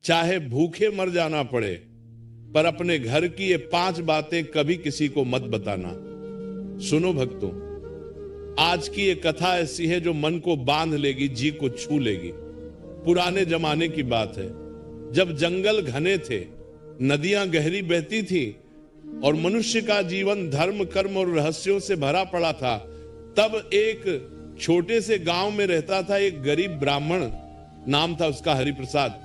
चाहे भूखे मर जाना पड़े, पर अपने घर की ये 5 बातें कभी किसी को मत बताना। सुनो भक्तों, आज की ये कथा ऐसी है जो मन को बांध लेगी, जी को छू लेगी। पुराने जमाने की बात है, जब जंगल घने थे, नदियां गहरी बहती थी और मनुष्य का जीवन धर्म, कर्म और रहस्यों से भरा पड़ा था। तब एक छोटे से गांव में रहता था एक गरीब ब्राह्मण, नाम था उसका हरिप्रसाद।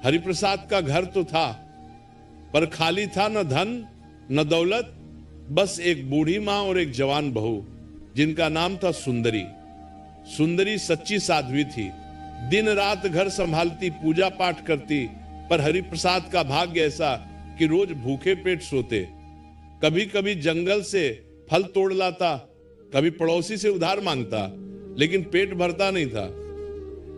हरिप्रसाद का घर तो था, पर खाली था न धन न दौलत, बस एक बूढ़ी मां और एक जवान बहू, जिनका नाम था सुंदरी। सुंदरी सच्ची साध्वी थी, दिन रात घर संभालती, पूजा पाठ करती, पर हरिप्रसाद का भाग्य ऐसा कि रोज भूखे पेट सोते। कभी कभी जंगल से फल तोड़ लाता, कभी पड़ोसी से उधार मांगता, लेकिन पेट भरता नहीं था।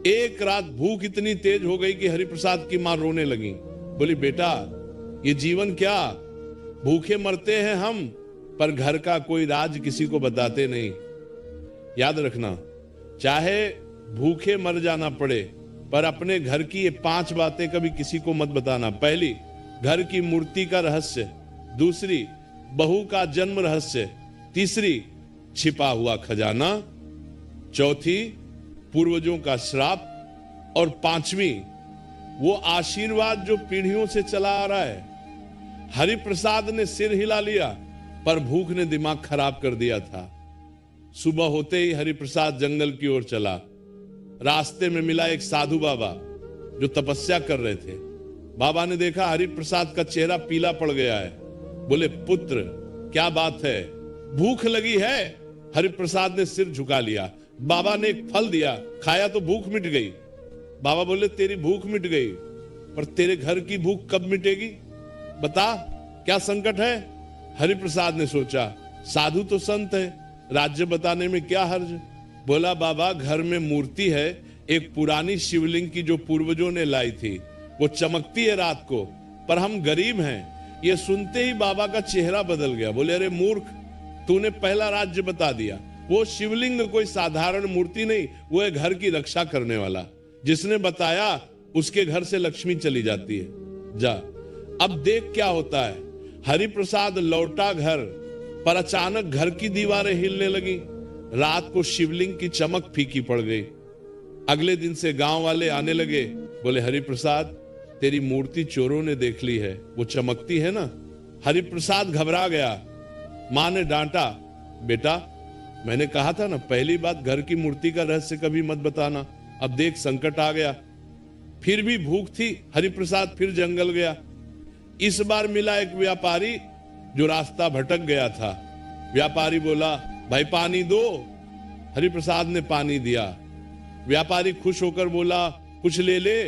एक रात भूख इतनी तेज हो गई कि हरिप्रसाद की मां रोने लगी। बोली, बेटा ये जीवन क्या, भूखे मरते हैं हम, पर घर का कोई राज किसी को बताते नहीं। याद रखना, चाहे भूखे मर जाना पड़े, पर अपने घर की ये 5 बातें कभी किसी को मत बताना। पहली, घर की मूर्ति का रहस्य। दूसरी, बहू का जन्म रहस्य। तीसरी, छिपा हुआ खजाना। चौथी, पूर्वजों का श्राप। और 5वीं, वो आशीर्वाद जो पीढ़ियों से चला आ रहा है। हरिप्रसाद ने सिर हिला लिया, पर भूख ने दिमाग खराब कर दिया था। सुबह होते ही हरिप्रसाद जंगल की ओर चला। रास्ते में मिला एक साधु बाबा जो तपस्या कर रहे थे। बाबा ने देखा हरिप्रसाद का चेहरा पीला पड़ गया है। बोले, पुत्र क्या बात है, भूख लगी है? हरिप्रसाद ने सिर झुका लिया। बाबा ने एक फल दिया, खाया तो भूख मिट गई। बाबा बोले, तेरी भूख मिट गई, पर तेरे घर की भूख कब मिटेगी? बता, क्या संकट है? हरिप्रसाद ने सोचा, साधु तो संत है, राज्य बताने में क्या हर्ज। बोला, बाबा घर में मूर्ति है एक पुरानी शिवलिंग की, जो पूर्वजों ने लाई थी, वो चमकती है रात को, पर हम गरीब हैं। ये सुनते ही बाबा का चेहरा बदल गया। बोले, अरे मूर्ख, तूने पहला राज्य बता दिया। वो शिवलिंग कोई साधारण मूर्ति नहीं, वो है घर की रक्षा करने वाला। जिसने बताया उसके घर से लक्ष्मी चली जाती है। जा, अब देख क्या होता है। हरिप्रसाद लौटा घर, पर अचानक घर की दीवारें हिलने लगी। रात को शिवलिंग की चमक फीकी पड़ गई। अगले दिन से गांव वाले आने लगे। बोले, हरिप्रसाद तेरी मूर्ति चोरों ने देख ली है, वो चमकती है ना। हरिप्रसाद घबरा गया। मां ने डांटा, बेटा मैंने कहा था ना, पहली बात घर की मूर्ति का रहस्य कभी मत बताना। अब देख संकट आ गया। फिर भी भूख थी, हरिप्रसाद फिर जंगल गया। इस बार मिला एक व्यापारी जो रास्ता भटक गया था। व्यापारी बोला, भाई पानी दो। हरिप्रसाद ने पानी दिया। व्यापारी खुश होकर बोला, कुछ ले ले।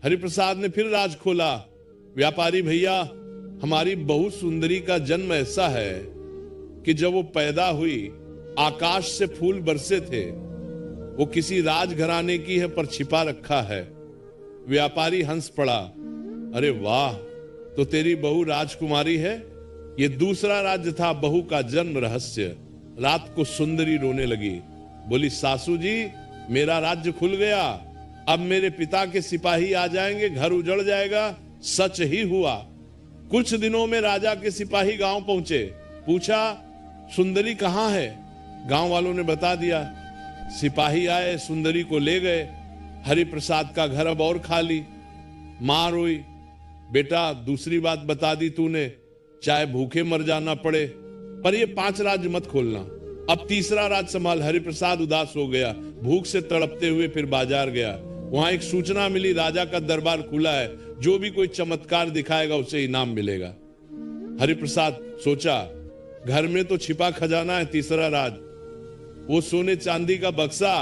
हरिप्रसाद ने फिर राज खोला। व्यापारी, भैया हमारी बहू सुंदरी का जन्म ऐसा है कि जब वो पैदा हुई आकाश से फूल बरसे थे। वो किसी राजघराने की है, पर छिपा रखा है। व्यापारी हंस पड़ा, अरे वाह, तो तेरी बहू राजकुमारी है। ये दूसरा राज्य था बहू का जन्म रहस्य। रात को सुंदरी रोने लगी। बोली, सासू जी मेरा राज्य खुल गया, अब मेरे पिता के सिपाही आ जाएंगे, घर उजड़ जाएगा। सच ही हुआ। कुछ दिनों में राजा के सिपाही गांव पहुंचे। पूछा, सुंदरी कहां है? गांव वालों ने बता दिया। सिपाही आए, सुंदरी को ले गए। हरिप्रसाद का घर अब और खाली। मां रोई, बेटा दूसरी बात बता दी तूने, चाहे भूखे मर जाना पड़े, पर ये 5 राज्य मत खोलना। अब तीसरा राज्य संभाल। हरिप्रसाद उदास हो गया। भूख से तड़पते हुए फिर बाजार गया। वहां एक सूचना मिली, राजा का दरबार खुला है, जो भी कोई चमत्कार दिखाएगा उसे इनाम मिलेगा। हरिप्रसाद सोचा, घर में तो छिपा खजाना है, तीसरा राज, वो सोने चांदी का बक्सा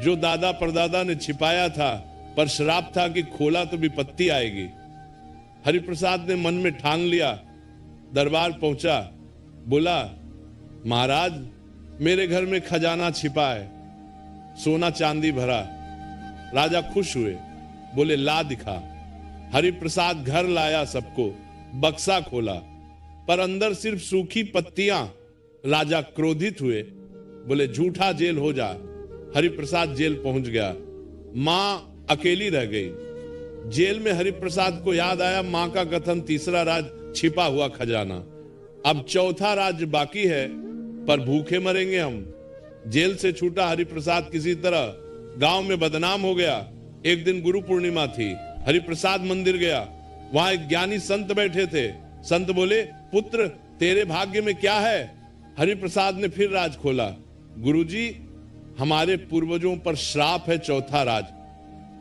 जो दादा परदादा ने छिपाया था, पर श्राप था कि खोला तो विपत्ति आएगी। हरिप्रसाद ने मन में ठान लिया। दरबार पहुंचा। बोला, महाराज मेरे घर में खजाना छिपा है, सोना चांदी भरा। राजा खुश हुए। बोले, ला दिखा। हरिप्रसाद घर लाया सबको, बक्सा खोला, पर अंदर सिर्फ सूखी पत्तियां। राजा क्रोधित हुए। बोले, झूठा जेल हो जा। हरिप्रसाद जेल पहुंच गया। मां अकेली रह गई। जेल में हरिप्रसाद को याद आया मां का कथन, तीसरा राज छिपा हुआ खजाना। अब चौथा राज बाकी है, पर भूखे मरेंगे हम। जेल से छूटा हरिप्रसाद किसी तरह गांव में बदनाम हो गया। एक दिन गुरु पूर्णिमा थी, हरिप्रसाद मंदिर गया। वहां एक ज्ञानी संत बैठे थे। संत बोले, पुत्र तेरे भाग्य में क्या है? हरिप्रसाद ने फिर राज खोला। गुरुजी, हमारे पूर्वजों पर श्राप है, चौथा राज।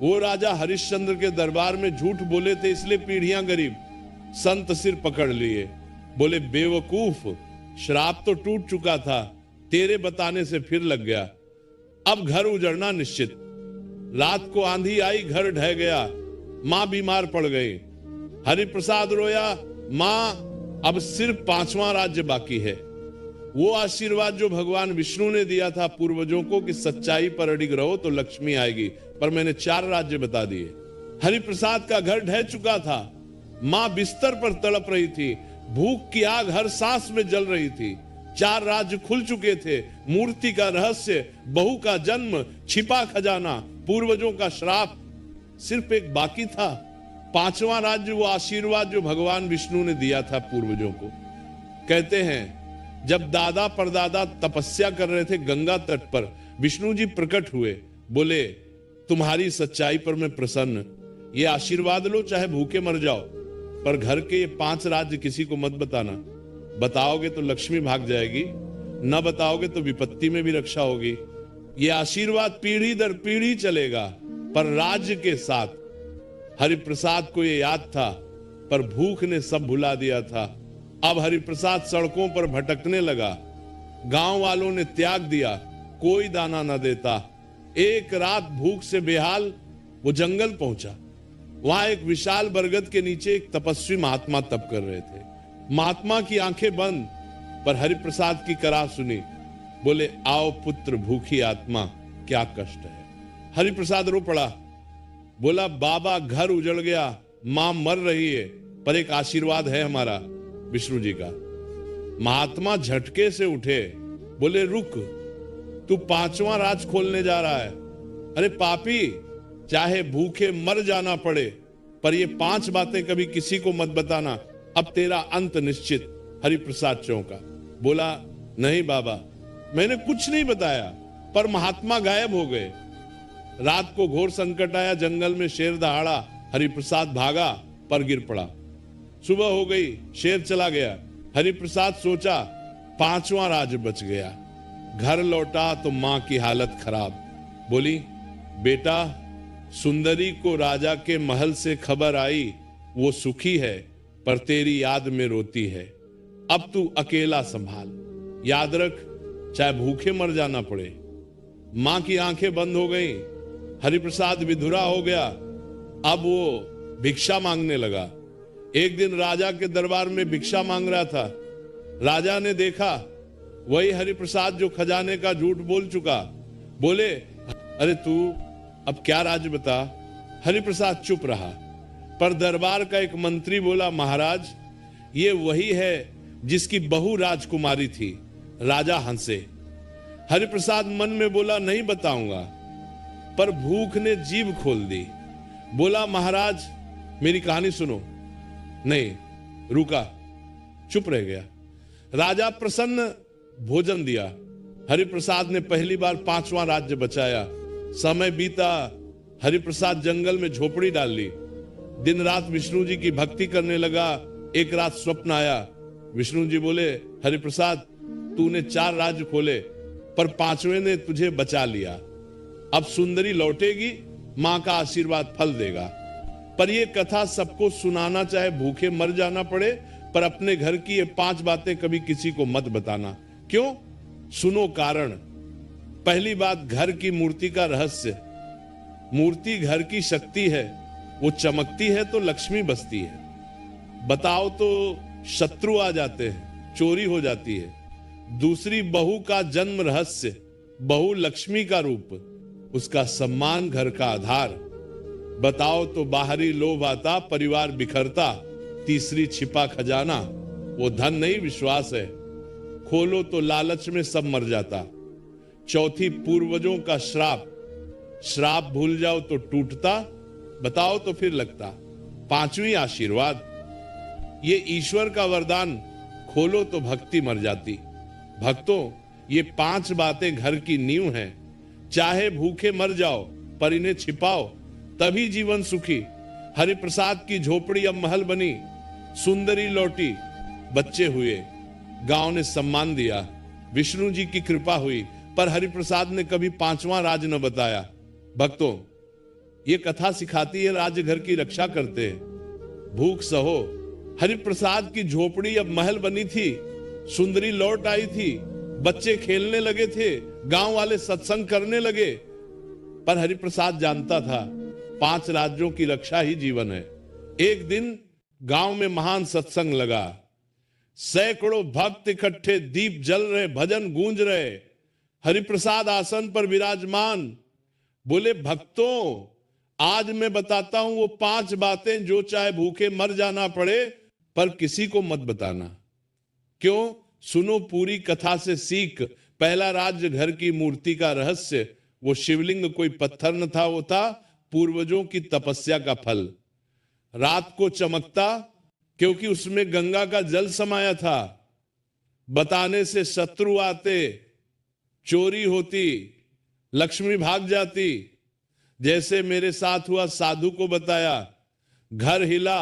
वो राजा हरिश्चंद्र के दरबार में झूठ बोले थे, इसलिए पीढ़ियां गरीब। संत सिर पकड़ लिए, बोले बेवकूफ, श्राप तो टूट चुका था, तेरे बताने से फिर लग गया। अब घर उजड़ना निश्चित। रात को आंधी आई, घर ढह गया। मां बीमार पड़ गई। हरिप्रसाद रोया, मां अब सिर्फ 5वां राज्य बाकी है। वो आशीर्वाद जो भगवान विष्णु ने दिया था पूर्वजों को कि सच्चाई पर अडिग रहो तो लक्ष्मी आएगी, पर मैंने 4 राज्य बता दिए। हरिप्रसाद का घर ढह चुका था। मां बिस्तर पर तड़प रही थी। भूख की आग हर सांस में जल रही थी। 4 राज्य खुल चुके थे। मूर्ति का रहस्य, बहू का जन्म, छिपा खजाना, पूर्वजों का श्राप, सिर्फ एक बाकी था, 5वां राज्य, वो आशीर्वाद जो भगवान विष्णु ने दिया था पूर्वजों को। कहते हैं जब दादा परदादा तपस्या कर रहे थे गंगा तट पर, विष्णु जी प्रकट हुए, बोले तुम्हारी सच्चाई पर मैं प्रसन्न, ये आशीर्वाद लो चाहे भूखे मर जाओ, पर घर के ये 5 राज्य किसी को मत बताना। बताओगे तो लक्ष्मी भाग जाएगी, न बताओगे तो विपत्ति में भी रक्षा होगी। ये आशीर्वाद पीढ़ी दर पीढ़ी चलेगा, पर राज्य के साथ। हरिप्रसाद को ये याद था, पर भूख ने सब भुला दिया था। अब हरिप्रसाद सड़कों पर भटकने लगा। गांव वालों ने त्याग दिया, कोई दाना न देता। एक रात भूख से बेहाल वो जंगल पहुंचा। वहां एक विशाल बरगद के नीचे एक तपस्वी महात्मा तप कर रहे थे। महात्मा की आंखें बंद, पर हरिप्रसाद की कराह सुनी। बोले, आओ पुत्र भूखी आत्मा, क्या कष्ट है। हरिप्रसाद रो पड़ा, बोला, बाबा घर उजड़ गया, मां मर रही है, पर एक आशीर्वाद है हमारा विष्णु जी का। महात्मा झटके से उठे, बोले, रुक, तू 5वां राज खोलने जा रहा है। अरे पापी, चाहे भूखे मर जाना पड़े, पर ये 5 बातें कभी किसी को मत बताना, अब तेरा अंत निश्चित। हरिप्रसाद चौंका, बोला, नहीं बाबा, मैंने कुछ नहीं बताया। पर महात्मा गायब हो गए। रात को घोर संकट आया, जंगल में शेर दहाड़ा। हरिप्रसाद भागा, पर गिर पड़ा। सुबह हो गई, शेर चला गया। हरिप्रसाद सोचा 5वां राज बच गया। घर लौटा तो मां की हालत खराब। बोली, बेटा, सुंदरी को राजा के महल से खबर आई, वो सुखी है, पर तेरी याद में रोती है। अब तू अकेला संभाल, याद रख, चाहे भूखे मर जाना पड़े। मां की आंखें बंद हो गई। हरिप्रसाद विधुरा हो गया। अब वो भिक्षा मांगने लगा। एक दिन राजा के दरबार में भिक्षा मांग रहा था। राजा ने देखा वही हरिप्रसाद जो खजाने का झूठ बोल चुका। बोले, अरे तू अब क्या राज बता। हरिप्रसाद चुप रहा, पर दरबार का एक मंत्री बोला, महाराज, ये वही है जिसकी बहू राजकुमारी थी। राजा हंसे। हरिप्रसाद मन में बोला, नहीं बताऊंगा, पर भूख ने जीभ खोल दी। बोला, महाराज, मेरी कहानी सुनो। नहीं, रुका, चुप रह गया। राजा प्रसन्न भोजन दिया। हरिप्रसाद ने पहली बार 5वां राज्य बचाया। समय बीता। हरिप्रसाद जंगल में झोपड़ी डाल ली। दिन रात विष्णु जी की भक्ति करने लगा। एक रात स्वप्न आया। विष्णु जी बोले, हरिप्रसाद, तूने 4 राज्य खोले, पर 5वें ने तुझे बचा लिया। अब सुंदरी लौटेगी, मां का आशीर्वाद फल देगा। पर यह कथा सबको सुनाना, चाहे भूखे मर जाना पड़े, पर अपने घर की ये 5 बातें कभी किसी को मत बताना। क्यों? सुनो कारण। पहली बात, घर की मूर्ति का रहस्य। मूर्ति घर की शक्ति है, वो चमकती है तो लक्ष्मी बसती है। बताओ तो शत्रु आ जाते हैं, चोरी हो जाती है। दूसरी, बहू का जन्म रहस्य। बहू लक्ष्मी का रूप, उसका सम्मान घर का आधार। बताओ तो बाहरी लोभ आता, परिवार बिखरता। तीसरी, छिपा खजाना, वो धन नहीं विश्वास है। खोलो तो लालच में सब मर जाता। चौथी, पूर्वजों का श्राप। श्राप भूल जाओ तो टूटता, बताओ तो फिर लगता। पांचवी आशीर्वाद, ये ईश्वर का वरदान, खोलो तो भक्ति मर जाती। भक्तों, ये 5 बातें घर की नींव हैं। चाहे भूखे मर जाओ पर इन्हें छिपाओ, तभी जीवन सुखी। हरिप्रसाद की झोपड़ी अब महल बनी, सुंदरी लौटी, बच्चे हुए, गांव ने सम्मान दिया, विष्णु जी की कृपा हुई, पर हरिप्रसाद ने कभी 5वां राज न बताया। भक्तों, ये कथा सिखाती है राज्य घर की रक्षा करते हैं, भूख सहो। हरिप्रसाद की झोपड़ी अब महल बनी थी, सुंदरी लौट आई थी, बच्चे खेलने लगे थे, गांव वाले सत्संग करने लगे, पर हरिप्रसाद जानता था 5 राज्यों की रक्षा ही जीवन है। एक दिन गांव में महान सत्संग लगा, सैकड़ों भक्त इकट्ठे, दीप जल रहे, भजन गूंज रहे, हरिप्रसाद आसन पर विराजमान। बोले, भक्तों, आज मैं बताता हूं वो 5 बातें जो चाहे भूखे मर जाना पड़े पर किसी को मत बताना। क्यों? सुनो पूरी कथा से सीख। पहला राज्य घर की मूर्ति का रहस्य, वो शिवलिंग कोई पत्थर न था, वो था पूर्वजों की तपस्या का फल। रात को चमकता क्योंकि उसमें गंगा का जल समाया था। बताने से शत्रु आते, चोरी होती, लक्ष्मी भाग जाती। जैसे मेरे साथ हुआ, साधु को बताया, घर हिला।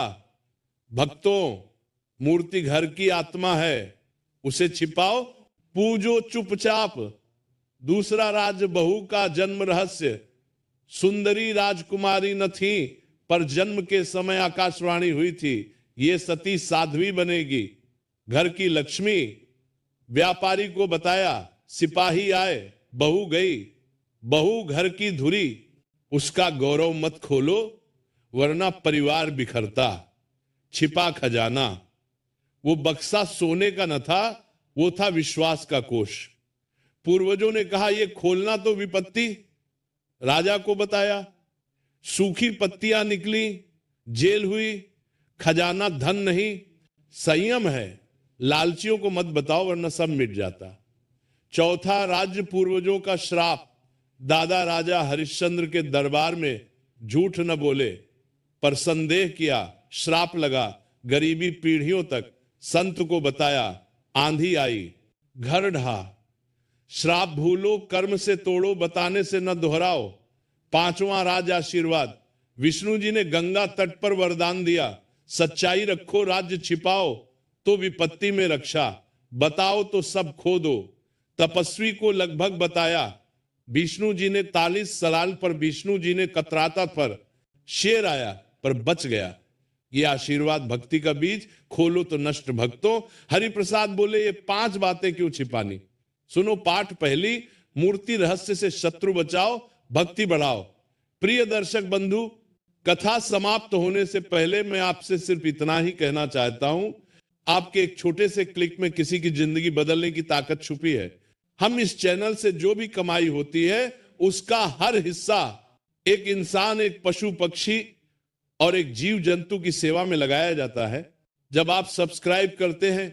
भक्तों, मूर्ति घर की आत्मा है, उसे छिपाओ, पूजो चुपचाप। दूसरा राज्य बहू का जन्म रहस्य, सुंदरी राजकुमारी न थी पर जन्म के समय आकाशवाणी हुई थी, ये सती साध्वी बनेगी। घर की लक्ष्मी, व्यापारी को बताया, सिपाही आए, बहू गई, बहू घर की धुरी, उसका गौरव मत खोलो वरना परिवार बिखरता। छिपा खजाना, वो बक्सा सोने का न था, वो था विश्वास का कोष। पूर्वजों ने कहा ये खोलना तो विपत्ति, राजा को बताया, सूखी पत्तियां निकली, जेल हुई, खजाना धन नहीं। संयम है, लालचियों को मत बताओ वरना सब मिट जाता। चौथा राज्य पूर्वजों का श्राप, दादा राजा हरिश्चंद्र के दरबार में झूठ न बोले पर संदेह किया, श्राप लगा, गरीबी पीढ़ियों तक। संत को बताया, आंधी आई, घर ढहा। श्राप भूलो, कर्म से तोड़ो, बताने से न दोहराओ। 5वां राज आशीर्वाद, विष्णु जी ने गंगा तट पर वरदान दिया, सच्चाई रखो, राज्य छिपाओ तो विपत्ति में रक्षा, बताओ तो सब खो दो। तपस्वी को लगभग बताया, विष्णु जी ने 40 सलाल पर, विष्णु जी ने कतराता पर, शेर आया पर बच गया। ये आशीर्वाद भक्ति का बीज, खोलो तो नष्ट। भक्तों, हरिप्रसाद बोले ये 5 बातें क्यों छिपानी। सुनो पाठ पहली, मूर्ति रहस्य से शत्रु बचाओ, भक्ति बढ़ाओ। प्रिय दर्शक बंधु, कथा समाप्त होने से पहले मैं आपसे सिर्फ इतना ही कहना चाहता हूं, आपके एक छोटे से क्लिक में किसी की जिंदगी बदलने की ताकत छुपी है। हम इस चैनल से जो भी कमाई होती है उसका हर हिस्सा एक इंसान, एक पशु पक्षी और एक जीव जंतु की सेवा में लगाया जाता है। जब आप सब्सक्राइब करते हैं,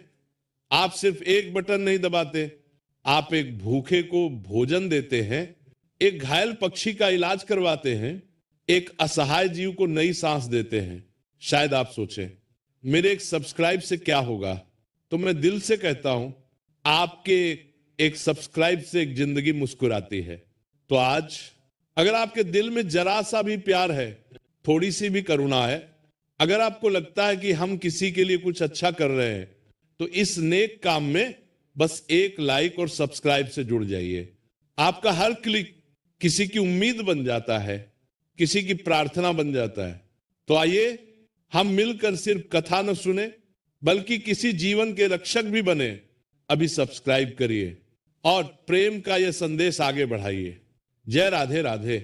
आप सिर्फ एक बटन नहीं दबाते, आप एक भूखे को भोजन देते हैं, एक घायल पक्षी का इलाज करवाते हैं, एक असहाय जीव को नई सांस देते हैं। शायद आप सोचें मेरे एक सब्सक्राइब से क्या होगा, तो मैं दिल से कहता हूं आपके एक सब्सक्राइब से एक जिंदगी मुस्कुराती है। तो आज अगर आपके दिल में जरा सा भी प्यार है, थोड़ी सी भी करुणा है, अगर आपको लगता है कि हम किसी के लिए कुछ अच्छा कर रहे हैं, तो इस नेक काम में बस एक लाइक और सब्सक्राइब से जुड़ जाइए। आपका हर क्लिक किसी की उम्मीद बन जाता है, किसी की प्रार्थना बन जाता है। तो आइए हम मिलकर सिर्फ कथा न सुने बल्कि किसी जीवन के रक्षक भी बने। अभी सब्सक्राइब करिए और प्रेम का यह संदेश आगे बढ़ाइए। जय राधे राधे।